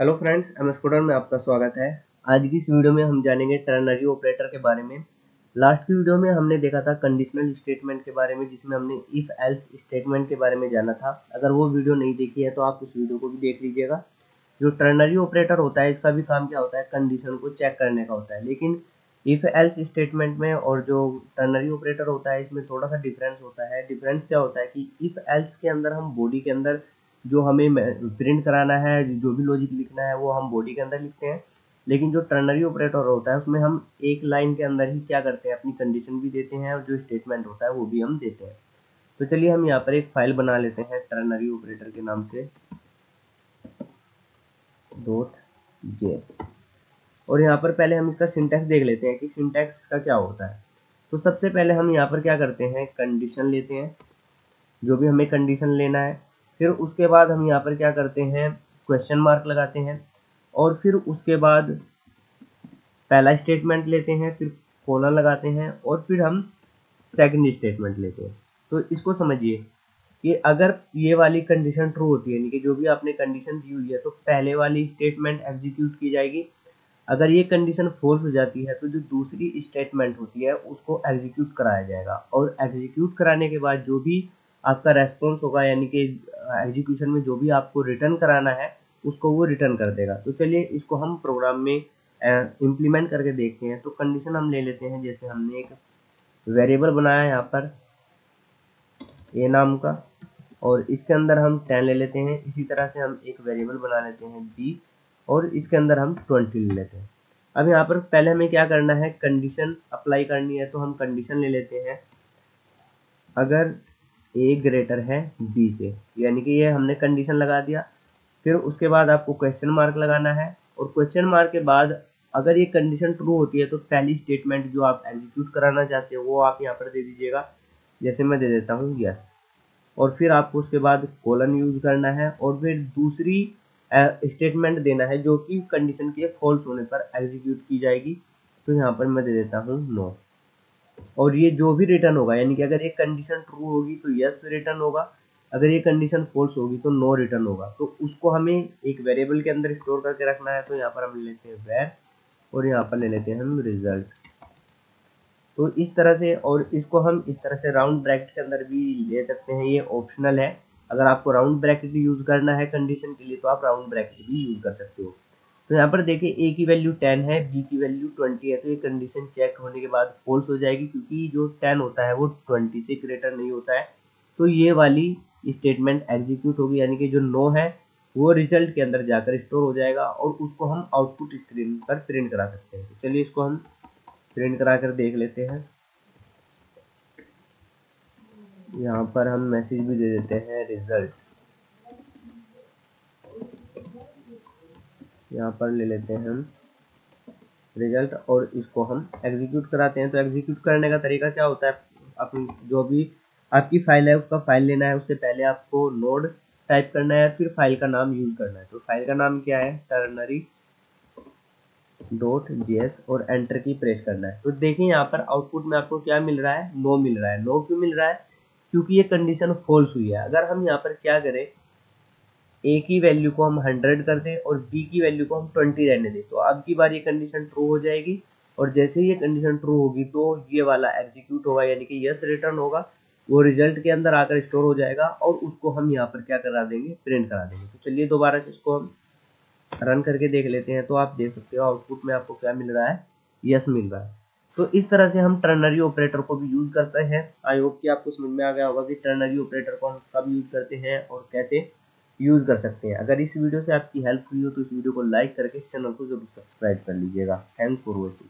Hello friends, MS coder में आपका स्वागत है। आज की इस वीडियो में हम जानेंगे टर्नरी ऑपरेटर के बारे में। लास्ट की वीडियो में हमने देखा था कंडीशनल स्टेटमेंट के बारे में, जिसमें हमने इफ एल्स स्टेटमेंट के बारे में जाना था। अगर वो वीडियो नहीं देखी है तो आप उस वीडियो को भी देख लीजिएगा। जो टर्नरी ऑपरेटर होता है, इसका भी काम क्या होता है, कंडीशन को चेक करने का होता है। लेकिन इफ एल्स स्टेटमेंट में और जो टर्नरी ऑपरेटर होता है, इसमें थोड़ा सा डिफरेंस होता है। डिफरेंस क्या होता है कि इफ एल्स के अंदर हम बॉडी के अंदर जो हमें प्रिंट कराना है, जो भी लॉजिक लिखना है, वो हम बॉडी के अंदर लिखते हैं। लेकिन जो टर्नरी ऑपरेटर होता है, उसमें हम एक लाइन के अंदर ही क्या करते हैं, अपनी कंडीशन भी देते हैं और जो स्टेटमेंट होता है वो भी हम देते हैं। तो चलिए हम यहाँ पर एक फाइल बना लेते हैं टर्नरी ऑपरेटर के नाम से .js। और यहाँ पर पहले हम इसका सिंटैक्स देख लेते हैं कि सिंटैक्स का क्या होता है। तो सबसे पहले हम यहाँ पर क्या करते हैं, कंडीशन लेते हैं, जो भी हमें कंडीशन लेना है। फिर उसके बाद हम यहाँ पर क्या करते हैं, क्वेश्चन मार्क लगाते हैं। और फिर उसके बाद पहला स्टेटमेंट लेते हैं, फिर कोलन लगाते हैं, और फिर हम सेकंड स्टेटमेंट लेते हैं। तो इसको समझिए कि अगर ये वाली कंडीशन ट्रू होती है, यानी कि जो भी आपने कंडीशन दी हुई है, तो पहले वाली स्टेटमेंट एग्जीक्यूट की जाएगी। अगर ये कंडीशन फॉल्स हो जाती है तो जो दूसरी स्टेटमेंट होती है उसको एग्जीक्यूट कराया जाएगा। और एग्जीक्यूट कराने के बाद जो भी आपका रेस्पॉन्स होगा, यानी कि एग्जीक्यूशन में जो भी आपको रिटर्न कराना है, उसको वो रिटर्न कर देगा। तो चलिए इसको हम प्रोग्राम में इम्प्लीमेंट करके देखते हैं। तो कंडीशन हम ले लेते हैं, जैसे हमने एक वेरिएबल बनाया है यहाँ पर ए नाम का, और इसके अंदर हम 10 ले लेते हैं। इसी तरह से हम एक वेरिएबल बना लेते हैं बी, और इसके अंदर हम 20 ले लेते हैं। अब यहाँ पर पहले हमें क्या करना है, कंडीशन अप्लाई करनी है। तो हम कंडीशन ले लेते हैं, अगर ए ग्रेटर है बी से, यानी कि ये हमने कंडीशन लगा दिया। फिर उसके बाद आपको क्वेश्चन मार्क लगाना है, और क्वेश्चन मार्क के बाद अगर ये कंडीशन ट्रू होती है तो पहली स्टेटमेंट जो आप एग्जीक्यूट कराना चाहते हो वो आप यहाँ पर दे दीजिएगा। जैसे मैं दे देता हूँ यस। और फिर आपको उसके बाद कोलन यूज करना है, और फिर दूसरी स्टेटमेंट देना है जो कि कंडीशन के फॉल्स होने पर एग्जीक्यूट की जाएगी। तो यहाँ पर मैं दे देता हूँ नो। और ये जो भी रिटर्न होगा, यानी कि अगर ये कंडीशन ट्रू होगी तो यस रिटर्न होगा, अगर ये कंडीशन फॉल्स होगी तो नो रिटर्न होगा। तो उसको हमें एक वेरिएबल के अंदर स्टोर करके रखना है। तो यहाँ पर हम ले लेते हैं वेर, और यहाँ पर ले लेते हैं हम रिजल्ट। तो इस तरह से, और इसको हम इस तरह से राउंड ब्रैकेट के अंदर भी ले सकते हैं, ये ऑप्शनल है। अगर आपको राउंड ब्रैकेट यूज करना है कंडीशन के लिए तो आप राउंड ब्रैकेट भी यूज कर सकते हो। तो यहाँ पर देखिए ए की वैल्यू 10 है, बी की वैल्यू 20 है। तो ये कंडीशन चेक होने के बाद फॉल्स हो जाएगी, क्योंकि जो 10 होता है वो 20 से ग्रेटर नहीं होता है। तो ये वाली स्टेटमेंट एग्जीक्यूट होगी, यानी कि जो नो है वो रिजल्ट के अंदर जाकर स्टोर हो जाएगा, और उसको हम आउटपुट स्क्रीन पर प्रिंट करा सकते हैं। तो चलिए इसको हम प्रिंट करा कर देख लेते हैं। यहाँ पर हम मैसेज भी दे देते हैं रिजल्ट। यहाँ पर ले लेते हैं हम रिजल्ट, और इसको हम एग्जीक्यूट कराते हैं। तो एग्जीक्यूट करने का तरीका क्या होता है, अपनी जो भी आपकी फाइल है उसका फाइल लेना है। उससे पहले आपको नोड टाइप करना है, फिर फाइल का नाम यूज करना है। तो फाइल का नाम क्या है, ternary.js, और एंटर की प्रेस करना है। तो देखिए यहाँ पर आउटपुट में आपको क्या मिल रहा है, नो मिल रहा है। नो क्यों मिल रहा है, क्योंकि ये कंडीशन फॉल्स हुई है। अगर हम यहाँ पर क्या करें, ए की वैल्यू को हम 100 कर दें और बी की वैल्यू को हम 20 रहने दें, तो अब की बार ये कंडीशन ट्रू हो जाएगी। और जैसे ही ये कंडीशन ट्रू होगी तो ये वाला एग्जीक्यूट होगा, यानी कि यस रिटर्न होगा, वो रिजल्ट के अंदर आकर स्टोर हो जाएगा, और उसको हम यहाँ पर क्या करा देंगे, प्रिंट करा देंगे। तो चलिए दोबारा से इसको हम रन करके देख लेते हैं। तो आप देख सकते हो आउटपुट में आपको क्या मिल रहा है, यस मिल रहा है। तो इस तरह से हम टर्नरी ऑपरेटर को भी यूज करते हैं। आई होप कि आपको समझ में आ गया होगा कि टर्नरी ऑपरेटर को हम कब यूज करते हैं और कैसे यूज कर सकते हैं। अगर इस वीडियो से आपकी हेल्प हुई हो तो इस वीडियो को लाइक करके चैनल को जरूर सब्सक्राइब कर लीजिएगा। Thanks for watching.